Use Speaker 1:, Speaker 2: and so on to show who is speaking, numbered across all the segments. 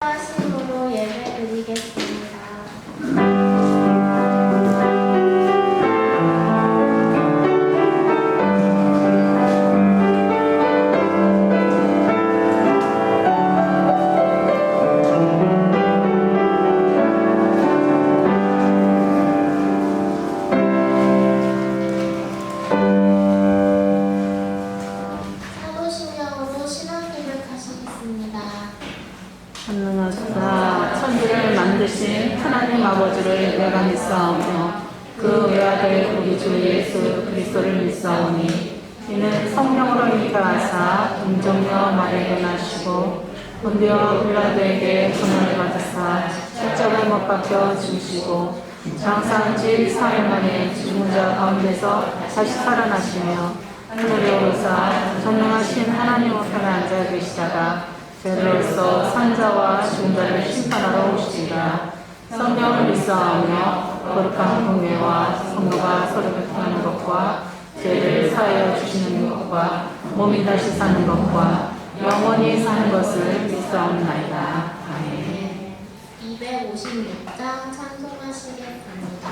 Speaker 1: 하심으로 예배드리겠습니다. 사도신경으로 신앙 고백하시겠습니다.
Speaker 2: 전능하시다 천지를 만드신 하나님 아버지를 내가 믿사오며 그 외아들 우리 주 예수 그리스도를 믿사오니 이는 성령으로 잉태하사 동정녀 마리아에게 나시고 본디오 빌라도에게 고난을 받으사 십자가에 못 박혀 죽으시고 장사한 지 4일 만에 죽은 자 가운데서 다시 살아나시며 하늘에 오르사 전능하신 하나님 우편에 앉아 계시다가 죄로서 산자와 죽은 자를 심판하러 오시리라. 성령을 믿사오며 거룩한 공예와 성도가 서로 교통하는 것과 죄를 사하여 주시는 것과 몸이 다시 사는 것과 영원히 사는 것을 믿사옵나이다. 아멘.
Speaker 1: 256장 찬송하시겠습니다.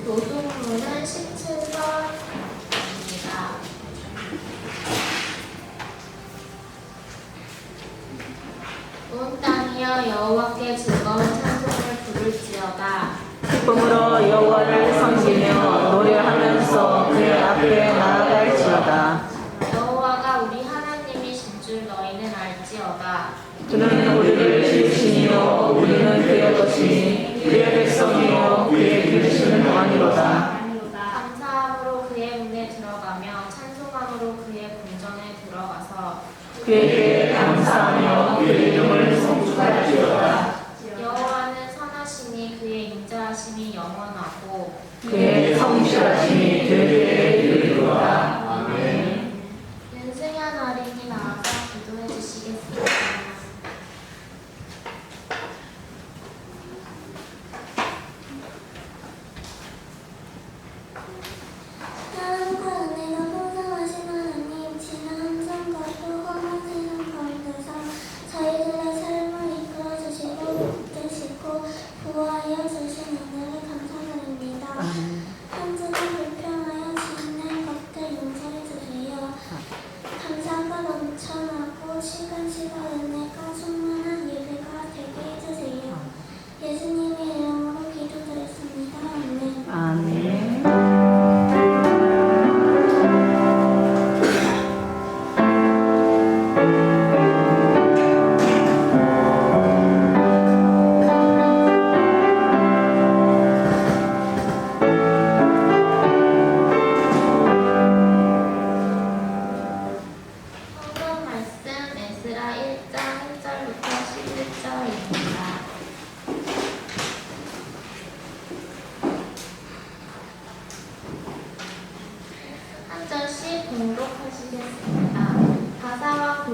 Speaker 1: 교동문은 17번입니다. 온 땅이여 여호와께 즐거운 찬송을 부를지어다.
Speaker 2: 기쁨으로 여호와를 섬기며 노래하면서 그의 앞에 나아갈지어다.
Speaker 1: 여호와가 우리 하나님이신 줄 너희는 알지어다.
Speaker 2: 그는 우리를 지으시니요 우리는 그의 것이니 그의 백성이요 그의 기르시는 왕이로다.
Speaker 1: 감사함으로 그의 문에 들어가며 찬송함으로 그의 궁전에 들어가서
Speaker 2: 그에게 감사하며 그의 이름을 송축할지어다.
Speaker 1: 여호와는 선하시니 그의 인자하심이 영원하고
Speaker 2: 그의 성실하심이 되게 이르리로다. 아멘.
Speaker 1: 윤승현 어린이 나와서 기도해 주시겠습니다.
Speaker 3: 사랑과 은혜가 풍성하신 하나님, 지난 함성과 또 험한 세상 가운데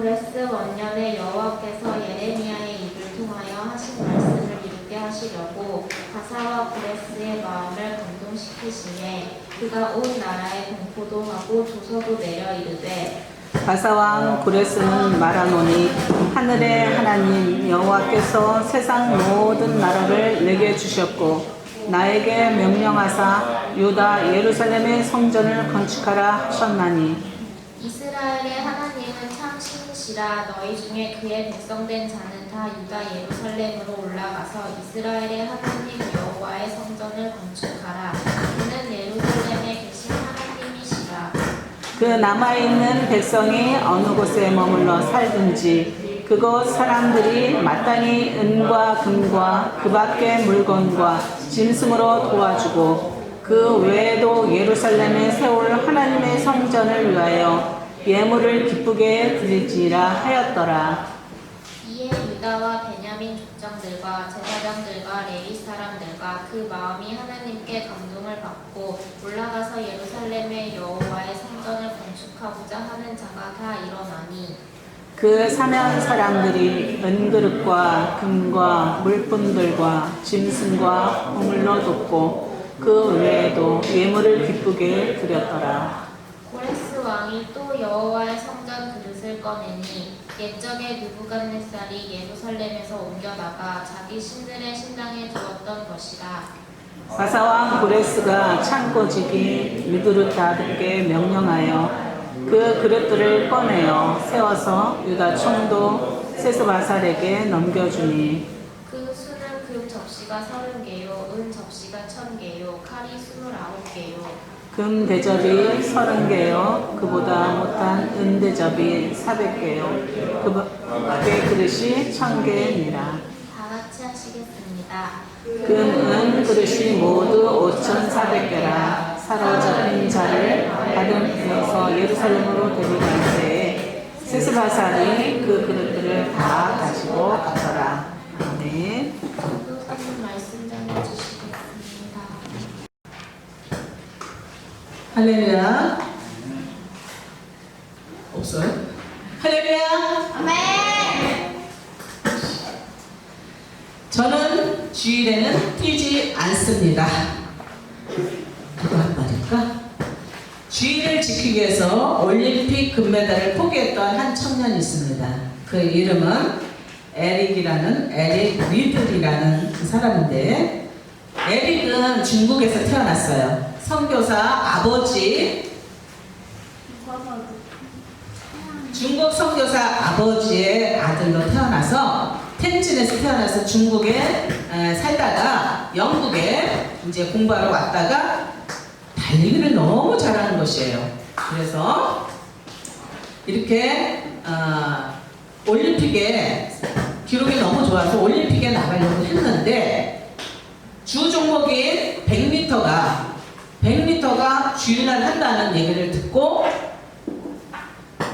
Speaker 1: 고레스 원년에 여호와께서 예레미야의 입을 통하여 하신 말씀을 이루게 하시려고 바사와 고레스의 마음을 감동시키시매 그가 온 나라에 공포도 하고 조서도 내려 이르되
Speaker 2: 바사왕 고레스는 말하노니 하늘의 하나님 여호와께서 세상 모든 나라를 내게 주셨고 나에게 명령하사 유다 예루살렘의 성전을 건축하라 하셨나니
Speaker 1: 이스라엘의 하나님은 참 신이시라. 너희 중에 그의 백성된 자는 다 유다 예루살렘으로 올라가서 이스라엘의 하나님 여호와의 성전을 건축하라. 그는 예루살렘에 계신 하나님이시라.
Speaker 2: 그 남아있는 백성이 어느 곳에 머물러 살든지 그곳 사람들이 마땅히 은과 금과 그 밖의 물건과 짐승으로 도와주고 그 외에도 예루살렘에 세울 하나님의 성전을 위하여 예물을 기쁘게 드리지라 하였더라.
Speaker 1: 이에 유다와 베냐민 족장들과 제사장들과 레위 사람들과 그 마음이 하나님께 감동을 받고 올라가서 예루살렘의 여호와의 성전을 건축하고자 하는 자가 다 일어나니
Speaker 2: 그 사면 사람들이 은그릇과 금과 물품들과 짐승과 보물로 돕고 그 외에도 예물을 기쁘게 드렸더라.
Speaker 1: 고레스 왕이 또 여호와의 성전 그릇을 꺼내니 옛적에 느부갓네살이 예루살렘에서 옮겨다가 자기 신들의 신당에 두었던 것이라.
Speaker 2: 바사왕 고레스가 창고지기 미두르다드께 명령하여 그 그릇들을 꺼내어 세워서 유다 총독 세스바살에게 넘겨주니
Speaker 1: 그 수는 금 접시가 30개요 은 접시가 1000개요 칼이 29개요
Speaker 2: 금 대접이 30개요 그보다 못한 은 대접이 400개요 그 밖의 그릇이 1000개니라.
Speaker 1: 다 같이 하시겠습니다.
Speaker 2: 은 그릇이 모두 5,400개라. 사로잡힌 자를 받으면서 예루살렘으로 데려갈 때에 세스바살이 그 그릇들을 다 가지고 갔더라. 아멘.
Speaker 1: 교사님 말씀 전해주시겠습니다.
Speaker 2: 할렐루야. 없어요? 할렐루야.
Speaker 1: 아멘.
Speaker 2: 저는 주일에는 뛰지 않습니다. 누가 한 말일까? 주일을 지키기 위해서 올림픽 금메달을 포기했던 한 청년이 있습니다. 그 이름은 에릭 리들이라는 그 사람인데 에릭은 중국에서 태어났어요. 선교사 아버지 중국 선교사 아버지의 아들로 태어나서 텐진에서 태어나서 중국에 살다가 영국에 이제 공부하러 왔다가 달리기를 너무 잘하는 것이에요. 그래서 이렇게 올림픽에 기록이 너무 좋아서 올림픽에 나가려고 했는데 주 종목인 100m가 주일날 한다는 얘기를 듣고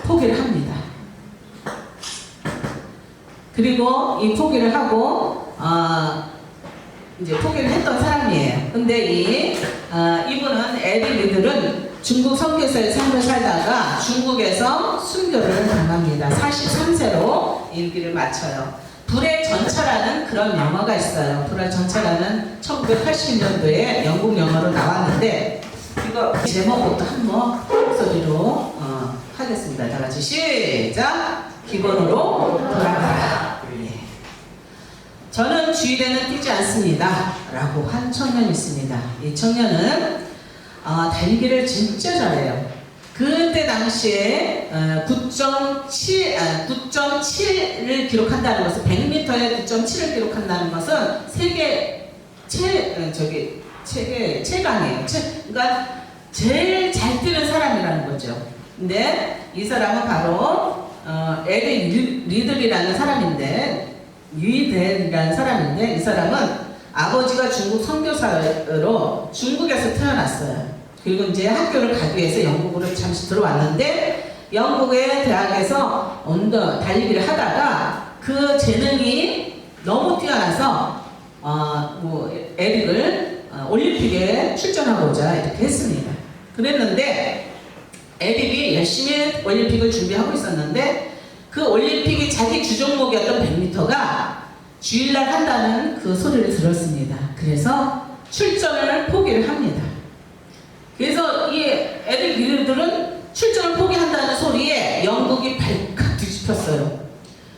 Speaker 2: 포기를 합니다. 그리고 이 포기를 하고 이제 포기를 했던 사람이에요. 근데 이분은 에릭 리들은 중국 선교사의 삶을 살다가 중국에서 순교를 당합니다. 43세로 일기를 마쳐요. 불의 전차라는 그런 영화가 있어요. 불의 전차라는 1980년도에 영국 영화로 나왔는데 이거 제목부터 한번 소리로 하겠습니다. 다 같이 시작! 기본으로 돌아가라. 예. 저는 주일에는 뛰지 않습니다. 라고 한 청년이 있습니다. 이 청년은 달리기를 진짜 잘해요. 그때 당시에 9.7을 기록한다는 것은 100m에 9.7을 기록한다는 것은 세계 최강이에요. 그러니까 제일 잘 뛰는 사람이라는 거죠. 근데 이 사람은 바로 에릭 리들이라는 사람인데 이 사람은 아버지가 중국 선교사로 중국에서 태어났어요. 그리고 이제 학교를 가기 위해서 영국으로 잠시 들어왔는데 영국의 대학에서 달리기를 하다가 그 재능이 너무 뛰어나서 에릭을 올림픽에 출전하고자 이렇게 했습니다. 그랬는데 에릭이 열심히 올림픽을 준비하고 있었는데
Speaker 3: 그 올림픽이 자기 주종목이었던 100m가 주일날 한다는 그 소리를 들었습니다. 그래서 출전을 포기를 합니다. 그래서 이 에릭 리드들은 출전을 포기한다는 소리에 영국이 발칵 뒤집혔어요.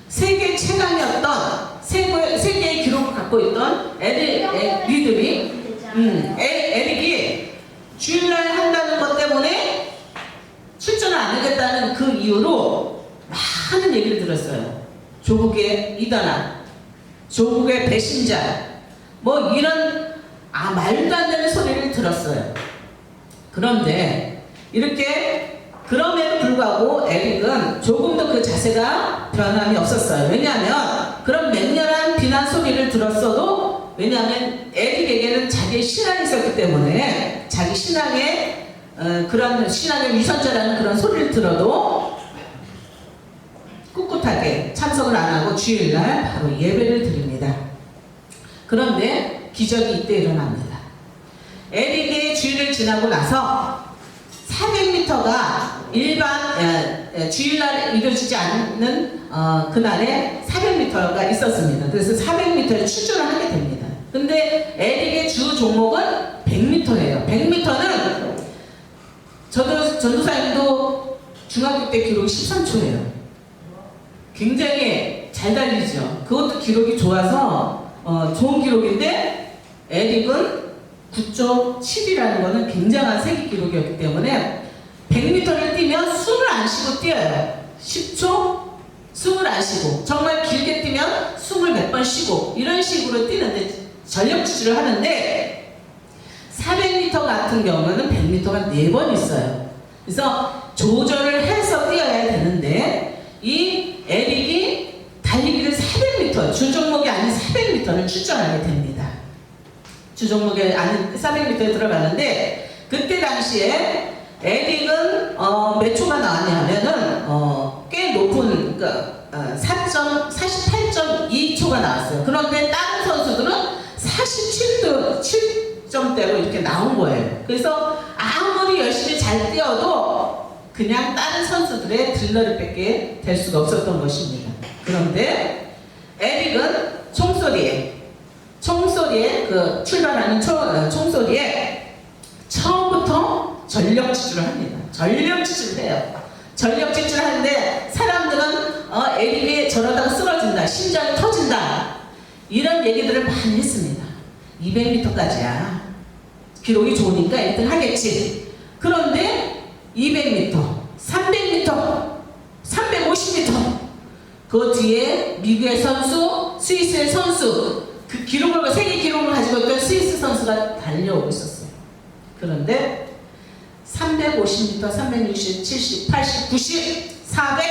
Speaker 3: 세계 최강이었던 세계의 기록을 갖고 있던 에릭이 주일날 한다는 것 때문에 출전을 안 하겠다는 그 이유로 많은 얘기를 들었어요. 조국의 이단아, 조국의 배신자, 뭐 이런 말도 안 되는 소리를 들었어요. 그런데 이렇게 그럼에도 불구하고 에릭은 조금도 그 자세가 변함이 없었어요. 왜냐하면 그런 맹렬한 비난 소리를 들었어도, 왜냐하면 에릭에게는 자기의 신앙이 있었기 때문에 자기 신앙의 그런 신앙의 위선자라는 그런 소리를 들어도 꿋꿋하게 참석을 안 하고 주일날 바로 예배를 드립니다. 그런데 기적이 이때 일어납니다. 에릭의 주일을 지나고 나서 400m가 일반 주일날 이루어지지 않는 그날에 400m가 있었습니다. 그래서 400m에 출전을 하게 됩니다. 근데 에릭의 주 종목은 100m예요. 100m는 전도사님도 중학교 때 기록이 13초예요. 굉장히 잘 달리죠. 그것도 기록이 좋아서 좋은 기록인데 에릭은 9.7이라는 것은 굉장한 세계 기록이었기 때문에 100m를 뛰면 숨을 안 쉬고 뛰어요. 10초 숨을 안 쉬고, 정말 길게 뛰면 숨을 몇 번 쉬고, 이런 식으로 뛰는데 전력 질주를 하는데 400m 같은 경우는 100m가 4번 있어요. 그래서 조절을 해서 뛰어야 되는데 이 에릭이 달리기를 400m, 주종목이 아닌 400m를 출전하게 됩니다. 주종목이 아닌 400m에 들어가는데, 그때 당시에 에릭은 몇 초가 나왔냐면은 꽤 높은 48.2초가 나왔어요. 그런데 다른 선수들은 47점대로 이렇게 나온 거예요. 그래서 아무리 열심히 잘 뛰어도 그냥 다른 선수들의 들러리밖에 될 수가 없었던 것입니다. 그런데 에릭은 총소리에 그 출발하는 총소리에 처음부터 전력 질주를 합니다. 전력 질주를 해요. 전력 질주를 하는데 사람들은 에릭이 저러다가 쓰러진다, 심장이 터진다, 이런 얘기들을 많이 했습니다. 200m까지야 기록이 좋으니까 1등 하겠지. 그런데 200m, 300m, 350m, 그 뒤에 미국의 선수, 스위스의 선수, 그 기록을, 세계 기록을 가지고 있던 스위스 선수가 달려오고 있었어요. 그런데 350m, 360, 70, 80, 90, 400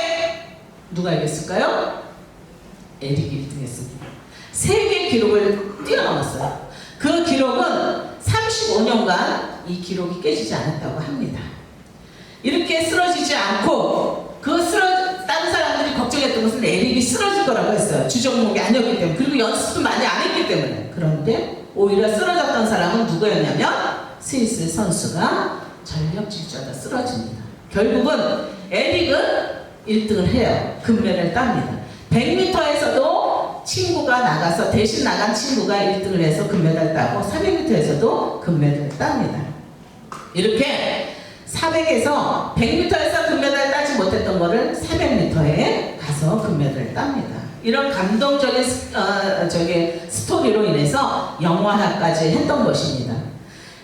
Speaker 3: 누가 이겼을까요? 에릭이 1등 했습니다. 세계 기록을 뛰어넘었어요. 그 기록은 35년간 이 기록이 깨지지 않았다고 합니다. 이렇게 쓰러지지 않고 다른 사람들이 걱정했던 것은 에릭이 쓰러질 거라고 했어요. 주종목이 아니었기 때문에. 그리고 연습도 많이 안 했기 때문에. 그런데 오히려 쓰러졌던 사람은 누구였냐면 스위스 선수가 전력 질주하다 쓰러집니다. 결국은 에릭은 1등을 해요. 금메달을 땁니다. 100m에서도 친구가 나가서, 대신 나간 친구가 1등을 해서 금메달을 따고 400m에서도 금메달을 땁니다. 이렇게 400에서 100m에서 금메달을 따지 못했던 거를 400m에 가서 금메달을 땁니다. 이런 감동적인 스토리로 인해서 영화화까지 했던 것입니다.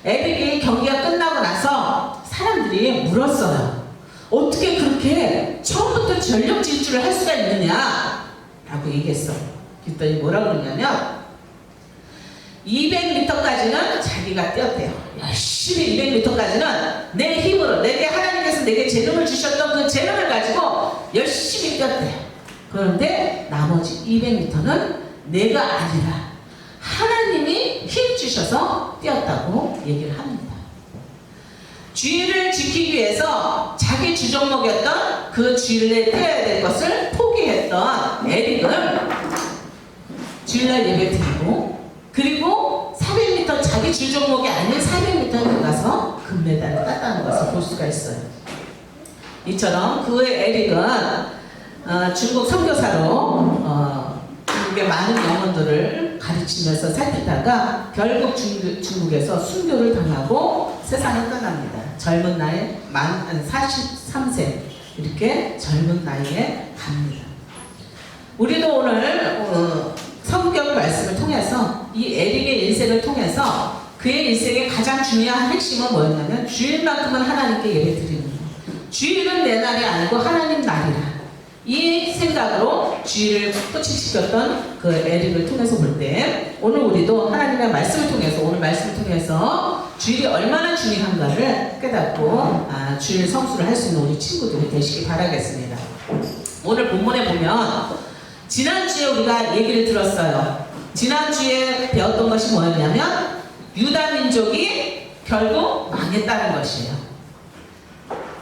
Speaker 3: 에릭이 경기가 끝나고 나서 사람들이 물었어요. 어떻게 그렇게 처음부터 전력 질주를 할 수가 있느냐 라고 얘기했어요. 그랬더니 뭐라고 그러냐면 200m까지는 자기가 뛰었대요. 열심히 200m까지는 내 힘으로, 내게 하나님께서 내게 재능을 주셨던 그 재능을 가지고 열심히 뛰었대요. 그런데 나머지 200m는 내가 아니라 하나님이 힘 주셔서 뛰었다고 얘기를 합니다. 주일을 지키기 위해서 자기 주종목이었던 그 주일에 뛰어야 될 것을 포기했던 에릭은 주일날 예배 드리고, 그리고 400m 자기 주종목이 아닌 400m에 가서 금메달을 땄다는 것을 볼 수가 있어요. 이처럼 그 에릭은 중국 선교사로 중국의 많은 영혼들을 가르치면서 살피다가 결국 중국에서 순교를 당하고 세상을 떠납니다. 젊은 나이에 43세 이렇게 젊은 나이에 갑니다. 우리도 오늘 성경 말씀을 통해서 이 에릭의 인생을 통해서 그의 인생의 가장 중요한 핵심은 뭐였냐면 주일만큼은 하나님께 예배드리는 것. 주일은 내 날이 아니고 하나님 날이라. 이 생각으로 주일을 포착시켰던 그 에릭을 통해서 볼 때 오늘 우리도 하나님의 말씀을 통해서 오늘 말씀을 통해서 주일이 얼마나 중요한가를 깨닫고 주일 성수를 할 수 있는 우리 친구들이 되시기 바라겠습니다. 오늘 본문에 보면 지난주에 우리가 얘기를 들었어요. 지난주에 배웠던 것이 뭐였냐면 유다 민족이 결국 망했다는 것이에요.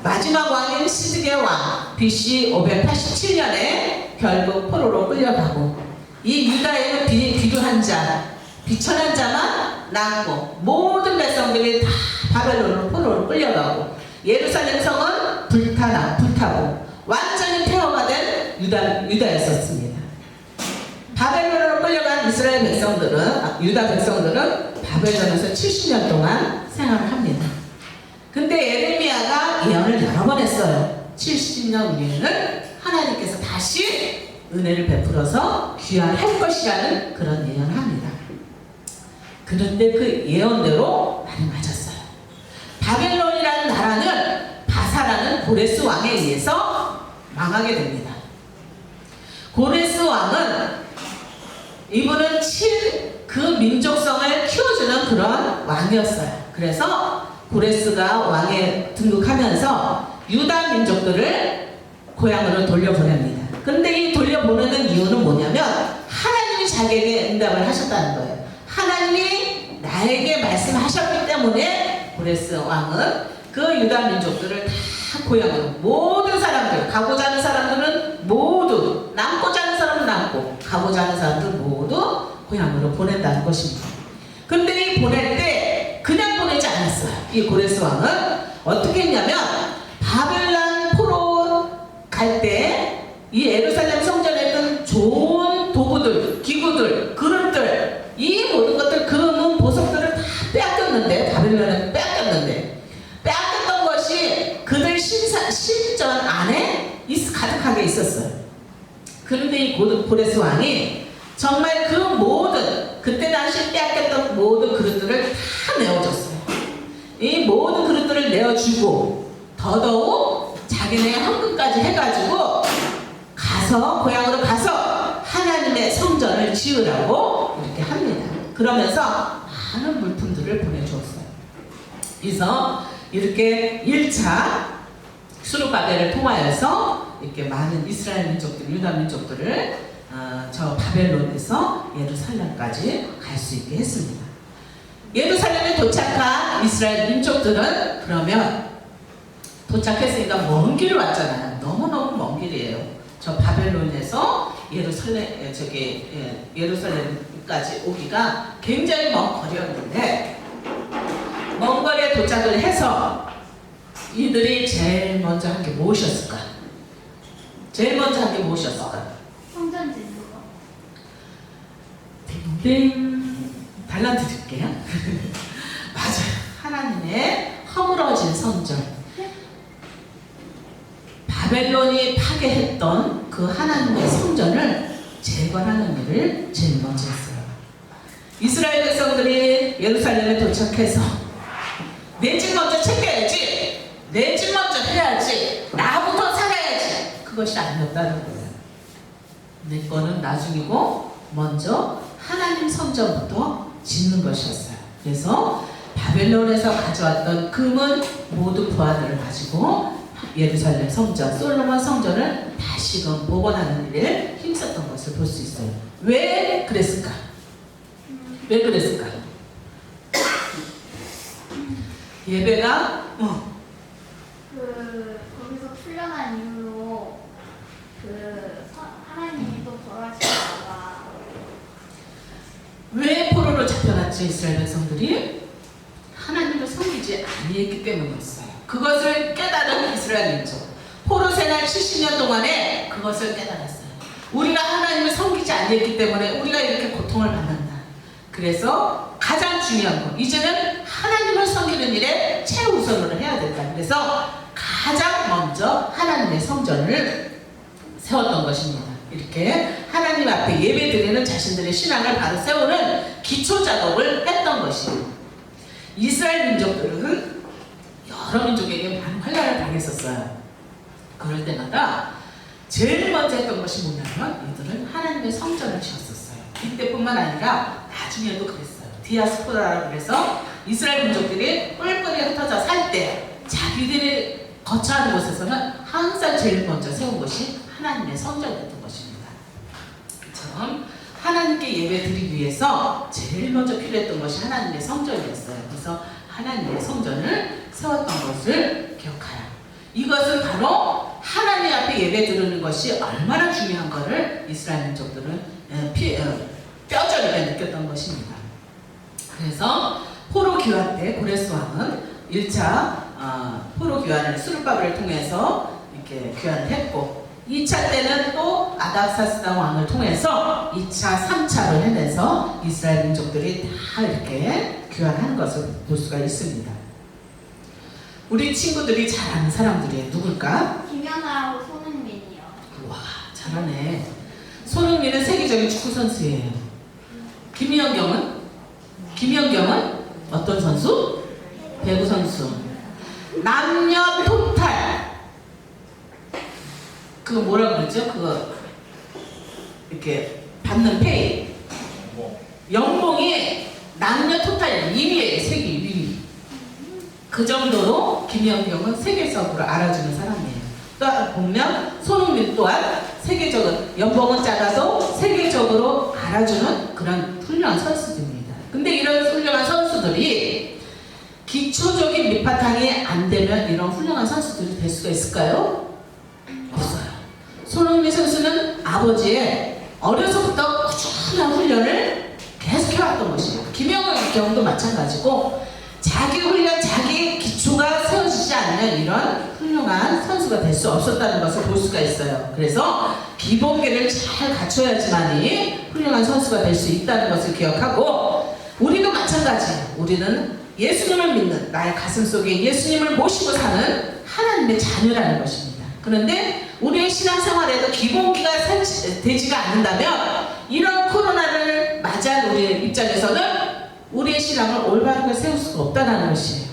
Speaker 3: 마지막 왕인 시드기야 왕 BC 587년에 결국 포로로 끌려가고 이 유다에는 비교한 자, 비천한 자만 남고 모든 백성들이 다 바벨론으로 포로로 끌려가고 예루살렘 성은 불타고 완전히 폐허가 된 유다였었습니다. 바벨론으로 끌려간 이스라엘 백성들은 유다 백성들은 바벨론에서 70년 동안 생활을 합니다. 근데 예레미야가 예언을 여러 번 했어요. 70년 후에는 하나님께서 다시 은혜를 베풀어서 귀환할 것이라는 그런 예언을 합니다. 그런데 그 예언대로 많이 맞았어요. 바벨론이라는 나라는 바사라는 고레스 왕에 의해서 망하게 됩니다. 고레스 왕은 이분은 그 민족성을 키워주는 그런 왕이었어요. 그래서 고레스가 왕에 등극하면서 유다 민족들을 고향으로 돌려보냅니다. 근데 이 돌려보내는 이유는 뭐냐면 하나님이 자기에게 응답을 하셨다는 거예요. 하나님이 나에게 말씀하셨기 때문에 고레스 왕은 그 유다 민족들을 다 고향으로 모든 사람들 가고자 하는 사람들은 모두 남고자 하는 사람은 남고 가고자 하는 사람들 모두 고향으로 보낸다는 것입니다. 근데 이 보낼 때 그냥 보내지 않았어요. 이 고레스 왕은 어떻게 했냐면 바벨론 포로 갈 때 이 예루살렘 성전에 있던 좋은 도구들, 기구들, 그릇들 이 모든 것들 금은 보석들을 다 빼앗겼는데 바벨론에 빼앗겼던 것이 그들 신전 안에 가득하게 있었어요. 그런데 이 고레스 왕이 정말 그 모든 그때 당시 빼앗겼던 모든 그릇들을 다 내어줬어요. 이 모든 그릇들을 내어주고 더더욱 자기네 헌금까지 해가지고 고향으로 가서 하나님의 성전을 지으라고 이렇게 합니다. 그러면서 많은 물품들을 보내주었어요. 그래서 이렇게 1차 수르바벨을 통하여서 이렇게 많은 이스라엘 민족들, 유다 민족들을 저 바벨론에서 예루살렘까지 갈 수 있게 했습니다. 예루살렘에 도착한 이스라엘 민족들은 그러면 도착했으니까 먼 길을 왔잖아요. 너무너무 먼 길이에요. 저 바벨론에서 예루살렘까지 오기가 굉장히 먼 거리였는데 먼 거리에 도착을 해서 이들이 제일 먼저 한 게 무엇이었을까?
Speaker 1: 성전 짓는 거.
Speaker 3: 딩 달란트 줄게요. 맞아요. 하나님의 허물어진 성전. 바벨론이 파괴했던 그 하나님의 성전을 재건하는 일을 제일 먼저 했어요. 이스라엘 백성들이 예루살렘에 도착해서 내 집 먼저 챙겨야지, 내 집 먼저 해야지, 나부터 살아야지, 그것이 아니었다는 거예요. 내 거는 나중이고 먼저 하나님 성전부터 짓는 것이었어요. 그래서 바벨론에서 가져왔던 금은 모두 부하들을 가지고 예루살렘 성전, 솔로몬 성전을 다시금 복원하는 일에 힘썼던 것을 볼 수 있어요. 왜 그랬을까? 예배가
Speaker 1: 거기서 풀려난 이후로 하나님이 또 벌하실까봐.
Speaker 3: 왜 포로로 잡혀갔지? 이스라엘 백성들이 하나님을 섬기지 아니했기 때문이었어요. 그것을 깨달은 이스라엘 민족. 포로 생활 70년 동안에 그것을 깨달았어요. 우리가 하나님을 섬기지 않았기 때문에 우리가 이렇게 고통을 받는다. 그래서 가장 중요한 거, 이제는 하나님을 섬기는 일에 최우선으로 해야 된다. 그래서 가장 먼저 하나님의 성전을 세웠던 것입니다. 이렇게 하나님 앞에 예배드리는 자신들의 신앙을 바로 세우는 기초 작업을 했던 것이에요. 이스라엘 민족들은 여러 민족에게 많은 환난을 당했었어요. 그럴 때마다 제일 먼저 했던 것이 뭐냐면 이들은 하나님의 성전을 지었었어요. 이때뿐만 아니라 나중에도 그랬어요. 디아스포라라고 그래서 이스라엘 민족들이 뿔뿔이 흩어져 살 때 자기들이 거처하는 곳에서는 항상 제일 먼저 세운 것이 하나님의 성전이었던 것입니다. 그처럼 하나님께 예배 드리기 위해서 제일 먼저 필요했던 것이 하나님의 성전이었어요. 그래서 하나님의 성전을 세웠던 것을 기억하라. 이것은 바로 하나님 앞에 예배 드리는 것이 얼마나 중요한 것을 이스라엘 민족들은 뼈저리게 느꼈던 것입니다. 그래서 포로 귀환 때 고레스 왕은 1차 포로 귀환을 수르바벨을 통해서 이렇게 귀환을 했고, 2차 때는 또 아닥사스다 왕을 통해서 2차, 3차를 해내서 이스라엘 민족들이 다 이렇게 귀환한 것을 볼 수가 있습니다. 우리 친구들이 잘 아는 사람들이 누굴까?
Speaker 1: 김연아하고 손흥민이요.
Speaker 3: 와, 잘하네. 손흥민은 세계적인 축구 선수예요. 김연경은 어떤 선수? 배구 선수. 남녀 토탈. 그거 뭐라 그러죠? 그거 이렇게 받는 페이. 연봉이 남녀 토탈 2위예요. 세계 2위. 그 정도로 김연경은 세계적으로 알아주는 사람이에요. 또 보면 손흥민 또한 세계적으로, 연봉은 작아도 세계적으로 알아주는 그런 훌륭한 선수들입니다. 근데 이런 훌륭한 선수들이 기초적인 밑바탕이 안 되면 이런 훌륭한 선수들이 될 수가 있을까요? 없어요. 손흥민 선수는 아버지의 어려서부터 꾸준한 훈련을 계속 해왔던 것이에요. 김연경의 경우도 마찬가지고, 자기 훈련, 자기 기초가 세워지지 않으면 이런 훌륭한 선수가 될 수 없었다는 것을 볼 수가 있어요. 그래서 기본기를 잘 갖춰야지만이 훌륭한 선수가 될 수 있다는 것을 기억하고, 우리도 마찬가지예요. 우리는 예수님을 믿는, 나의 가슴 속에 예수님을 모시고 사는 하나님의 자녀라는 것입니다. 그런데 우리의 신앙생활에도 기본기가 되지가 않는다면 이런 코로나를 맞이한 우리의 입장에서는 우리의 신앙을 올바르게 세울 수가 없다는 것이에요.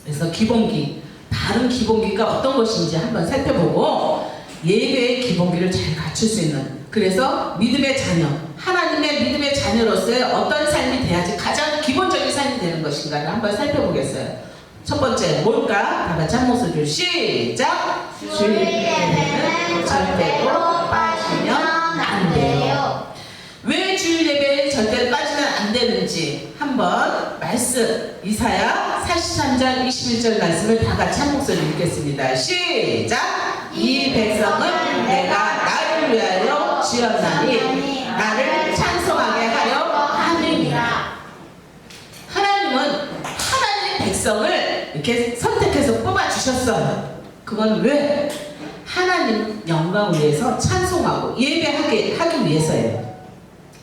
Speaker 3: 그래서 기본기, 다른 기본기가 어떤 것인지 한번 살펴보고 예배의 기본기를 잘 갖출 수 있는, 그래서 믿음의 자녀, 하나님의 믿음의 자녀로서의 어떤 삶이 돼야지 가장 기본적인 삶이 되는 것인가를 한번 살펴보겠어요. 첫 번째 뭘까? 다 같이 한 목소리로 시작!
Speaker 1: 주일 예배는 절대로 빠지면 안 돼요.
Speaker 3: 왜 주일 예배에 절대로 빠지면 안 되는지 한번 말씀, 이사야 43장 21절 말씀을 다 같이 한 목소리로 읽겠습니다. 시작! 이 백성은 내가 나를 위하여 지었나니 나를 찬송하게 하려 함이니라. 하나님은 하나님의 백성을 이렇게 선택해서 뽑아주셨어요. 그건 왜? 하나님 영광을 위해서 찬송하고 예배하기 위해서예요.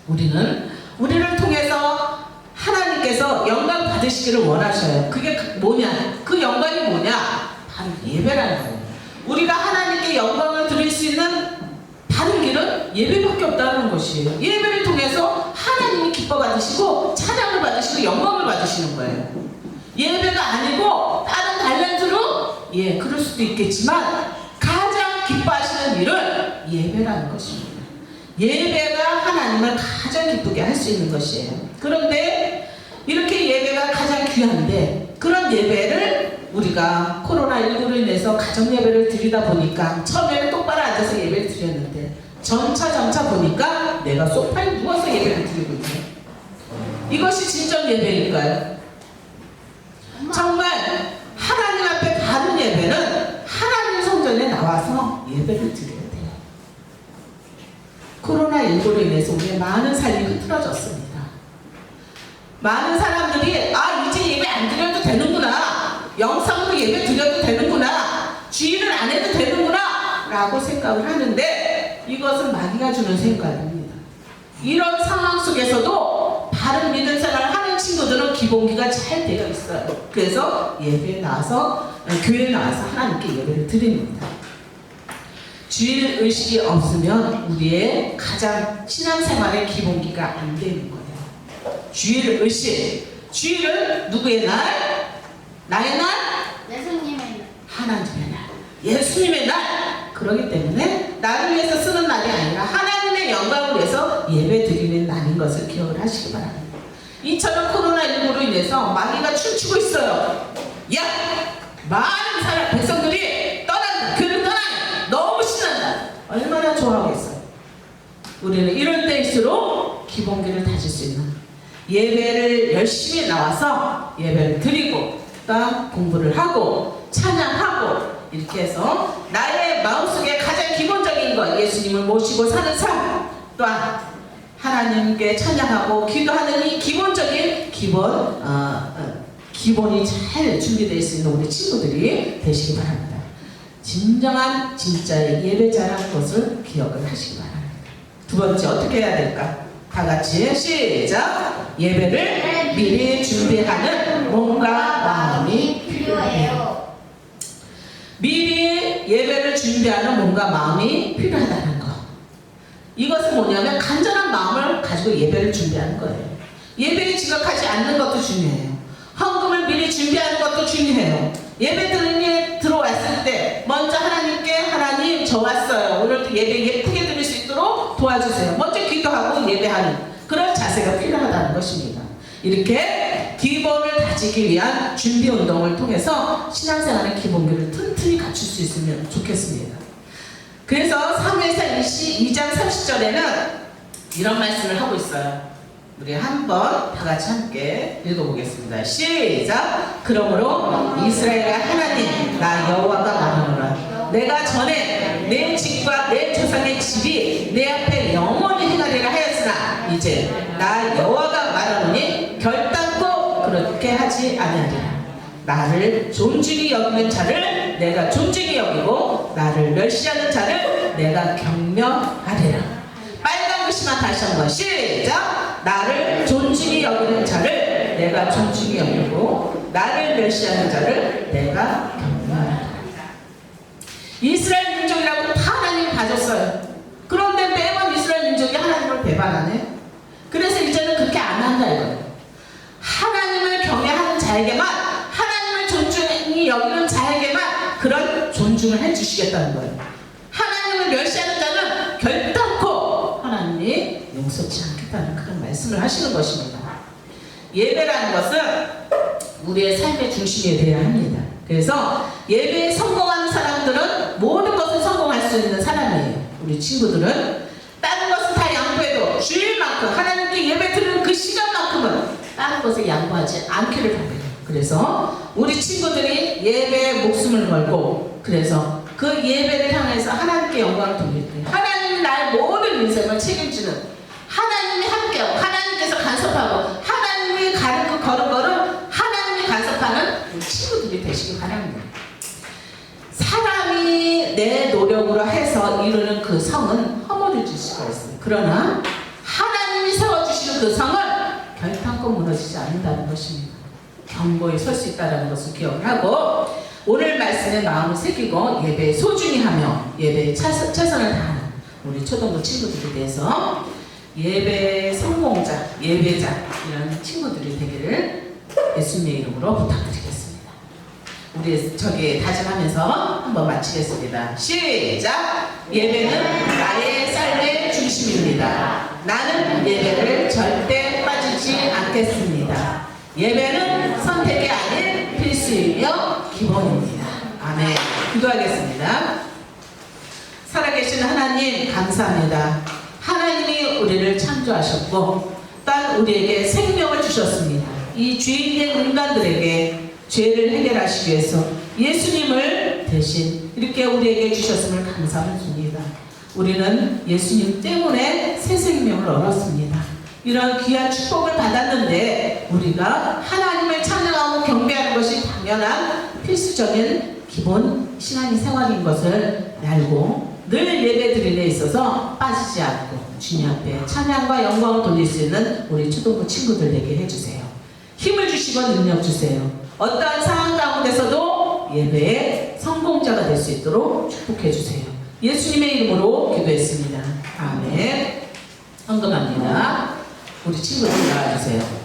Speaker 3: 우리를 통해서 하나님께서 영광 받으시기를 원하셔요. 그게 뭐냐? 그 영광이 뭐냐? 바로 예배라는 거예요. 우리가 하나님께 영광을 드릴 수 있는 다른 길은 예배밖에 없다는 것이에요. 예배를 통해서 하나님이 기뻐 받으시고 찬양을 받으시고 영광을 받으시는 거예요. 예배가 아니고 다른 달란트로 그럴 수도 있겠지만 가장 기뻐하시는 일은 예배라는 것입니다. 예배가 하나님을 가장 기쁘게 할 수 있는 것이에요. 그런데 이렇게 예배가 가장 귀한데, 그런 예배를 우리가 코로나19로 인해서 가정 예배를 드리다 보니까 처음에는 똑바로 앉아서 예배를 드렸는데 점차 보니까 내가 소파에 누워서 예배를 드리고 있네. 이것이 진정 예배일까요? 정말 하나님 앞에 바른 예배는 하나님 성전에 나와서 예배를 드려야 돼요. 코로나19로 인해서 우리의 많은 삶이 흐트러졌습니다. 많은 사람들이 이제 예배 안 드려도 되는구나, 영상으로 예배 드려도 되는구나, 주의를 안 해도 되는구나 라고 생각을 하는데 이것은 마귀가 주는 생각입니다. 이런 상황 속에서도 바른 믿음 생활을 하는 친구들은 기본기가 잘 되어 있어요. 그래서 예배에 나와서 교회에 나와서 하나님께 예배를 드립니다. 주일 의식이 없으면 우리의 가장 신앙생활의 기본기가 안 되는 거예요. 주일 의식, 주일은 누구의 날? 나의 날?
Speaker 1: 예수님의 날.
Speaker 3: 하나님의 날, 예수님의 날. 그렇기 때문에 나를 위해서 쓰는 날이 아니라 하나님의 영광을 위해서 예배 드리는 날인 것을 기억을 하시기 바랍니다. 이처럼 코로나19로 인해서 마귀가 춤추고 있어요. 야! 많은 사람, 백성들이 떠난다. 교회를 떠나네. 너무 신난다. 얼마나 좋아하겠어요. 우리는 이럴 때일수록 기본기를 다질 수 있는 예배를 열심히 나와서 예배를 드리고 또 공부를 하고 찬양하고 이렇게 해서 나의 마음속에 가장 기본적인 것, 예수님을 모시고 사는 삶, 또한 하나님께 찬양하고 기도하는 이 기본적인 기본이 잘 준비되어 있는 우리 친구들이 되시기 바랍니다. 진정한 진짜의 예배자라는 것을 기억을 하시기 바랍니다. 두 번째 어떻게 해야 될까? 다 같이 시작! 예배를 미리 준비하는 몸과 마음이
Speaker 1: 필요해요.
Speaker 3: 미리 예배를 준비하는 몸과 마음이 필요하다는 것. 이것은 뭐냐면 간절한 마음을 가지고 예배를 준비하는 거예요. 예배에 지각하지 않는 것도 중요해요. 헌금을 미리 준비하는 것도 중요해요. 예배 들어왔을 때 먼저 하나님께 하나님 저 왔어요. 오늘도 예배 예쁘게 드릴 수 있도록 도와주세요. 먼저 기도하고 예배하는 그런 자세가 필요하다는 것입니다. 이렇게 기본을 다지기 위한 준비 운동을 통해서 신앙생활의 기본기를 튼튼히 갖출 수 있으면 좋겠습니다. 그래서 사무엘상 22장 30절에는 이런 말씀을 하고 있어요. 우리 한번 다 같이 함께 읽어보겠습니다. 시작! 그러므로 이스라엘의 하나님 나 여호와가 말하노라. 내가 전에 내 집과 내 조상의 집이 내 앞에 영원히 행하리라 하였으나 이제 나 여호와가 말하노니 결단코 그렇게 하지 아니하리라. 나를 존중히 여기는 자를 내가 존중히 여기고 나를 멸시하는 자를 내가 경멸하리라. 빨간 글씨만 다시 한번 시작! 나를 존중히 여기는 자를 내가 존중히 여기고 나를 멸시하는 자를 내가 경멸하리라. 이스라엘 민족이라고 다 하나님이 봐줬어요. 그런데 매번 이스라엘 민족이 하나님을 배반하네. 그래서 이제는 그렇게 안 한다 이거예요. 하나님을 경외하는 자에게만, 하나님을 존중히 여기는 자에게만 그런 존중을 해주시겠다는 거예요. 하나님을 멸시하는 자는 결단코 하나님이 용서치 않겠다는 그런 말씀을 하시는 것입니다. 예배라는 것은 우리의 삶의 중심이 되어야 합니다. 그래서 예배에 성공하는 사람들은 모든 것을 성공할 수 있는 사람이에요. 우리 친구들은 다른 것은 다 양보해도 주일만큼 하나님께 예배 드리는 그 시간만큼은 다른 것을 양보하지 않기를 바래요. 그래서 우리 친구들이 예배에 목숨을 걸고 그래서 그 예배를 향해서 하나님께 영광을 돌릴 때 하나님이 나의 모든 인생을 책임지는 하나님이 함께하고 하나님께서 간섭하고 하나님이 가는 그 걸음걸음 하나님이 간섭하는 우리 친구들이 되시기 바랍니다. 사람이 내 노력으로 해서 이루는 그 성은 허물어질 수가 있어요. 그러나 하나님이 세워주시는 그 성은 결단코 무너지지 않는다는 것입니다. 견고히 설 수 있다는 것을 기억을 하고 오늘 말씀에 마음을 새기고 예배에 소중히 하며 예배에 최선을 다하는 우리 초등부 친구들에 대해서 예배의 성공자, 예배자 이런 친구들이 되기를 예수님의 이름으로 부탁드리겠습니다. 우리 저기 다짐하면서 한번 마치겠습니다. 시작! 예배는 나의 삶의 중심입니다. 나는 예배를 절대 빠지지 않겠습니다. 예배는 선택이 아닌 필수이며 기본입니다. 아멘. 기도하겠습니다. 살아계신 하나님 감사합니다. 하나님이 우리를 창조하셨고 또 우리에게 생명을 주셨습니다. 이 죄인된 인간들에게 죄를 해결하시기 위해서 예수님을 대신 이렇게 우리에게 주셨음을 감사합니다. 우리는 예수님 때문에 새 생명을 얻었습니다. 이런 귀한 축복을 받았는데 우리가 하나님을 찬양하고 경배하는 것이 당연한 필수적인 기본 신앙의 생활인 것을 알고 늘 예배 드리는 데 있어서 빠지지 않고 주님 앞에 찬양과 영광을 돌릴 수 있는 우리 초등부 친구들 되게 해주세요. 힘을 주시고 능력 주세요. 어떠한 상황 가운데서도 예배의 성공자가 될 수 있도록 축복해 주세요. 예수님의 이름으로 기도했습니다. 아멘. 헌금합니다. 우리 친구들 나와주세요.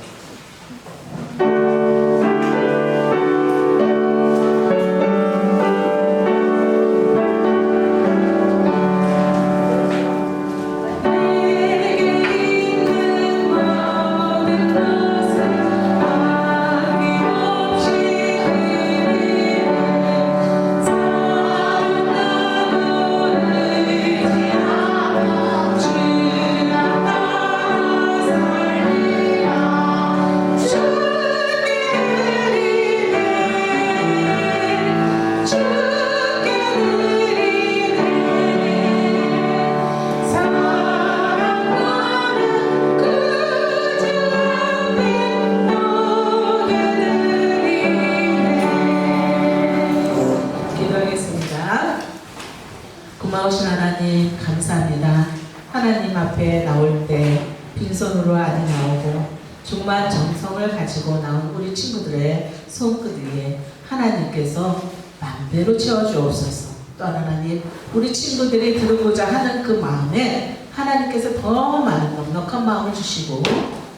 Speaker 3: 고마우신 하나님 감사합니다. 하나님 앞에 나올 때 빈손으로 안 나오고 정말 정성을 가지고 나온 우리 친구들의 손끝 위에 하나님께서 맘대로 채워주옵소서. 또 하나님 우리 친구들이 들어보자 하는 그 마음에 하나님께서 더 많은 넉넉한 마음을 주시고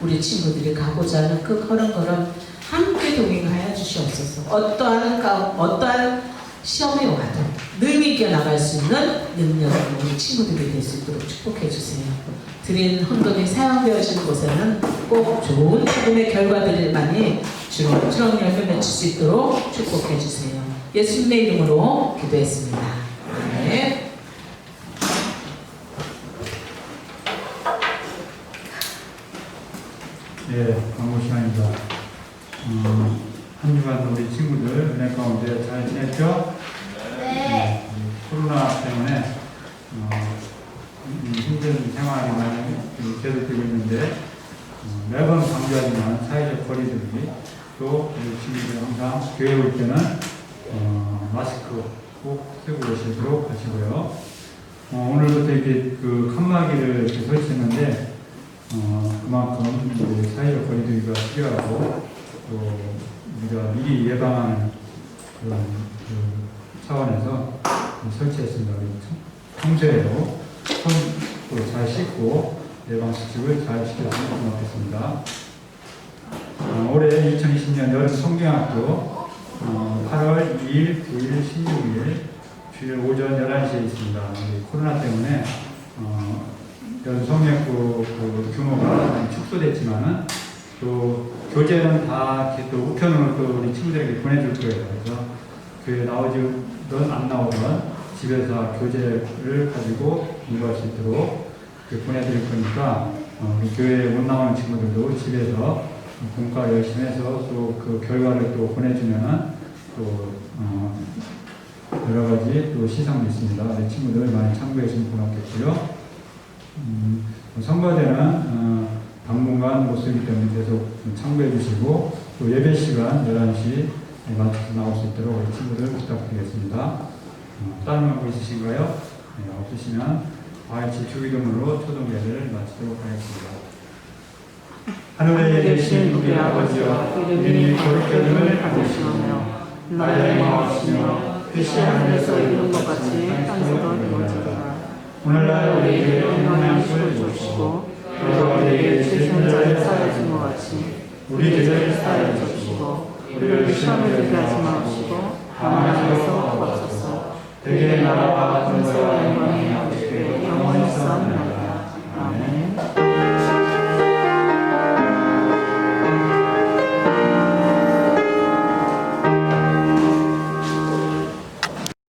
Speaker 3: 우리 친구들이 가고자 하는 그 걸음걸음 함께 동행하여 주시옵소서. 어떠한 시험이 와도 늘 이겨나갈 수 있는 능력을 우리 친구들이 될 수 있도록 축복해 주세요. 드린 헌금이 사용되어지는 곳에는 꼭 좋은 헌금의 결과들만이 주렁주렁 열매 맺을 수 있도록 축복해 주세요. 예수님의 이름으로 기도했습니다. 네.
Speaker 4: 예, 광고 시간입니다. 한 주간 우리 친구들 은혜 가운데 잘 지냈죠?
Speaker 1: 네.
Speaker 4: 코로나 때문에 힘든 생활이 많이 계속되고 있는데 매번 강조하지만 사회적 거리두기 또 우리 친구들 항상 교회 올 때는 마스크 꼭 쓰고 오시도록 하시고요. 오늘부터 이렇게 그 칸막이를 이렇게 설치했는데 그만큼 이제 사회적 거리두기가 필요하고 또 우리가 미리 예방하는 그런 그 차원에서 설치했습니다. 평소에도 손도 잘 씻고 예방수칙을 잘 지켰으면 고맙겠습니다. 올해 2020년 여름 성경학교 8월 2일, 9일, 16일 주일 오전 11시에 있습니다. 코로나 때문에 여름 성경학교 그 규모가 많이 축소됐지만은 또 교재는 다 이렇게 또 우편으로 또 우리 친구들에게 보내줄 거예요. 그래서 교회 나오든 안 나오든 집에서 교재를 가지고 공부할 수 있도록 보내드릴 거니까 우리 교회에 못 나오는 친구들도 집에서 공과 열심히 해서 또 그 결과를 또 보내주면은 또 여러 가지 또 시상도 있습니다. 우리 친구들 많이 참고해 주시면 고맙겠고요. 선거제는 당분간 못 쓰기 때문에 계속 참고해 주시고 또 예배 시간 11시 맞춰서 나올 수 있도록 우리 친구들 부탁드리겠습니다. 다른 거 있으신가요? 네, 없으시면 과일치 주기도문으로 초동예배를 마치도록 하겠습니다. 하늘에 계신 우리 아버지여 이름이 거룩해짐을 받으시오며 나의 마음이시며 뜻이 하늘에서 이룬 것 같이 땅에서도 이루어지리라. 오늘날 우리에게 영원한 것을 주시고 우리가 우리에게 죄진 자를 사하여 준 것 같이 우리 죄를 사하여 주시고 우리를 시험에 들게 하지 마시고 다만 하나님께서 구하소서. 대개 나라와 권세와